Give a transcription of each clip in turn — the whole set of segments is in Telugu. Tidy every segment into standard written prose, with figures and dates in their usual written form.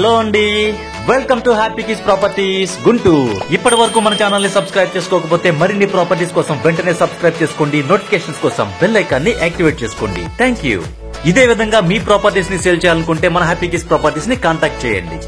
హలో అండి, welcome to happy kids properties Guntur. ఇప్పటి వరకు మన ఛానల్ ని సబ్స్క్రైబ్ చేసుకోకపోతే మరిన్ని ప్రాపర్టీస్ కోసం వెంటనే సబ్స్క్రైబ్ చేసుకోండి. నోటిఫికేషన్స్ కోసం బెల్ ఐకాన్ ని యాక్టివేట్ చేసుకోండి. Thank you. ఇదే విధంగా మీ ప్రాపర్టీస్ ని సేల్ చేయాలనుకుంటే మన హ్యాపీ కిడ్స్ ప్రాపర్టీస్ ని కాంటాక్ట్ చేయండి.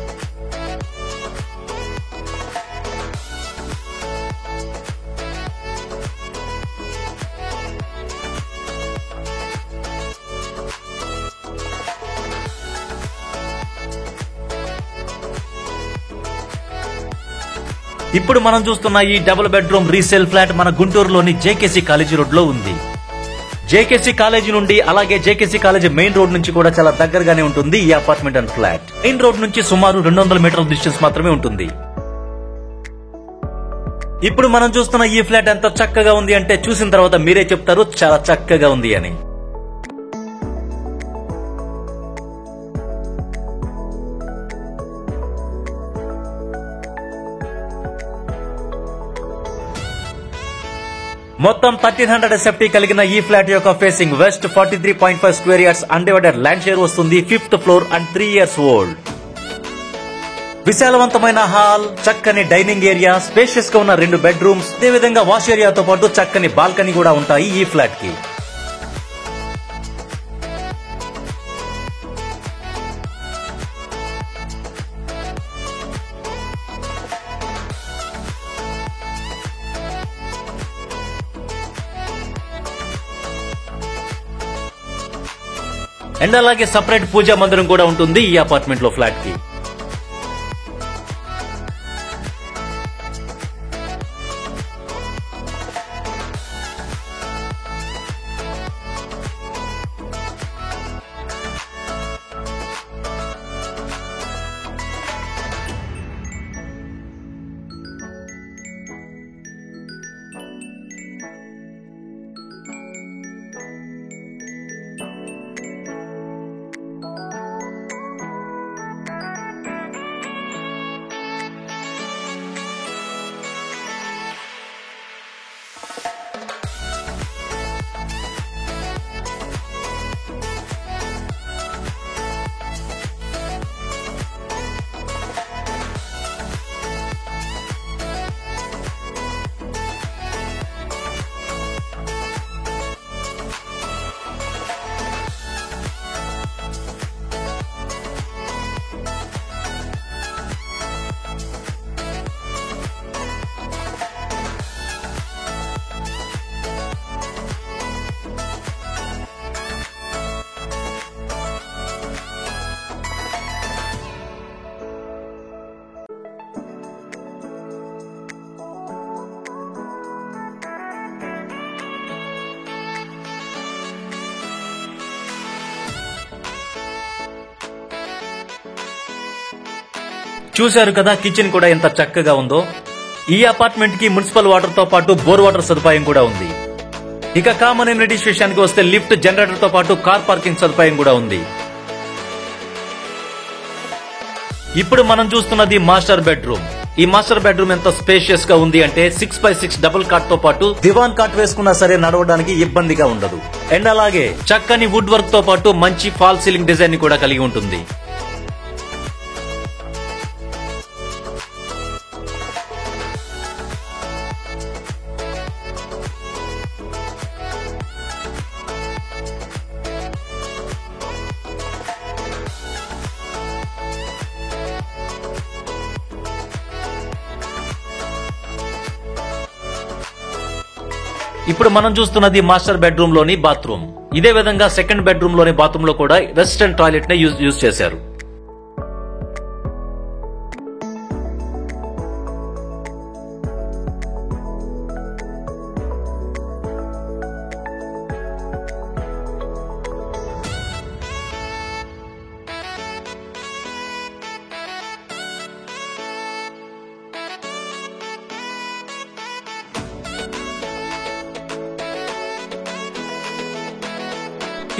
ఇప్పుడు మనం చూస్తున్న ఈ డబుల్ బెడ్రూమ్ రీసేల్ ఫ్లాట్ మన గుంటూరులోని జేకేసీ కాలేజీ రోడ్ లో ఉంది. జేకేసీ కాలేజీ నుండి అలాగే జేకేసీ కాలేజీ మెయిన్ రోడ్ నుంచి కూడా చాలా దగ్గరగానే ఉంటుంది ఈ apartment and flat. Main road నుంచి సుమారు 200 మీటర్ల డిస్టెన్స్ మాత్రమే ఉంటుంది. ఇప్పుడు మనం చూస్తున్న ఈ ఫ్లాట్ ఎంత చక్కగా ఉంది అంటే చూసిన తర్వాత మీరే చెప్తారు చాలా చక్కగా ఉంది అని. మొత్తం 1300 ఎస్ఎఫ్టీ కలిగిన ఈ ఫ్లాట్ యొక్క facing west 43.5 square yards undivided land share వస్తుంది. 5th floor and 3 years old. విశాలవంతమైన హాల్, చక్కని డైనింగ్ ఏరియా, స్పేషియస్ గా ఉన్న 2 బెడ్రూమ్స్, అదే విధంగా వాష్ ఏరియాతో పాటు చక్కని బాల్కనీ కూడా ఉంటాయి ఈ ఫ్లాట్ కి. అండ్ అలాగే సపరేట్ పూజా మందిరం కూడా ఉంటుంది ఈ అపార్ట్మెంట్ లో ఫ్లాట్ కి. చూశారు కదా కిచెన్ కూడా ఎంత చక్కగా ఉందో. ఈ అపార్ట్మెంట్ కి మున్సిపల్ వాటర్ తో పాటు బోర్ వాటర్ సదుపాయం కూడా ఉంది. ఇక కామన్ ఎమ్యూనిటీస్ విషయానికి వస్తే లిఫ్ట్, జనరేటర్ తో పాటు కార్ పార్కింగ్ సదుపాయం కూడా ఉంది. ఇప్పుడు మనం చూస్తున్నది మాస్టర్ బెడ్రూమ్. ఈ మాస్టర్ బెడ్రూమ్ ఎంత స్పేషియస్ గా ఉంది అంటే 6x6 డబుల్ కాట్ తో పాటు దివాన్ కాట్ వేసుకున్నా సరే నడవడానికి ఇబ్బందిగా ఉండదు. అండ్ అలాగే చక్కని వుడ్ వర్క్ తో పాటు మంచి ఫాల్ సీలింగ్ డిజైన్ కూడా కలిగి ఉంటుంది. ఇప్పుడు మనం చూస్తున్నది మాస్టర్ బెడ్రూమ్ లోని బాత్రూమ్. ఇదే విధంగా సెకండ్ బెడ్రూమ్ లోని బాత్రూమ్ లో కూడా వెస్టర్న్ టాయిలెట్ ని యూజ్ చేశారు.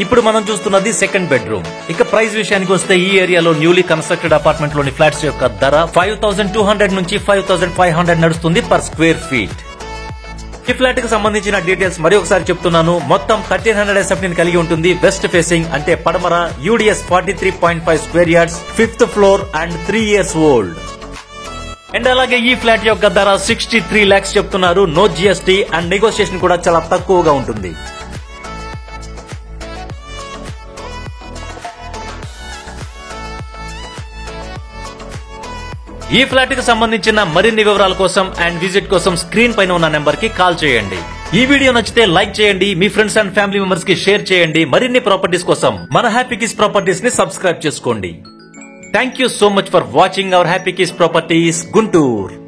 ఇప్పుడు మనం చూస్తున్నది సెకండ్ బెడ్రూమ్. ఇక ప్రైస్ విషయానికి వస్తే ఈ ఏరియాలో న్యూలీ కన్స్ట్రక్టెడ్ అపార్ట్మెంట్ లోని ఫ్లాట్స్ యొక్క ధర 5200 నుంచి 5500 నడుస్తుంది పర్ స్క్వేర్ ఫీట్. ఈ ఫ్లాట్ కి సంబంధించిన డీటెయిల్స్ మరి ఒకసారి చెప్తున్నాను. మొత్తం 1300 SF ని కలిగి ఉంటుంది. వెస్ట్ ఫేసింగ్ అంటే పడమర, UDS 43.5 square yards, 5th floor and 3 years old. And అలాగే ఈ ఫ్లాట్ యొక్క ధర 63 lakhs చెప్తున్నారు. నో జిఎస్టీ అండ్ నెగోషియేషన్ కూడా చాలా తక్కువగా ఉంటుంది. ఈ ఫ్లాట్ కి సంబంధించిన మరిన్ని వివరాల కోసం అండ్ విజిట్ కోసం స్క్రీన్ పైన ఉన్న నెంబర్ కి కాల్ చేయండి. ఈ వీడియో నచ్చితే లైక్ చేయండి, మీ ఫ్రెండ్స్ అండ్ ఫ్యామిలీ మెంబర్స్ కి షేర్ చేయండి. మరిన్ని ప్రాపర్టీస్ కోసం మన హ్యాపీ కిస్ ప్రాపర్టీస్ ని సబ్స్క్రైబ్ చేసుకోండి. Thank you so much for watching our happy kiss properties Guntur.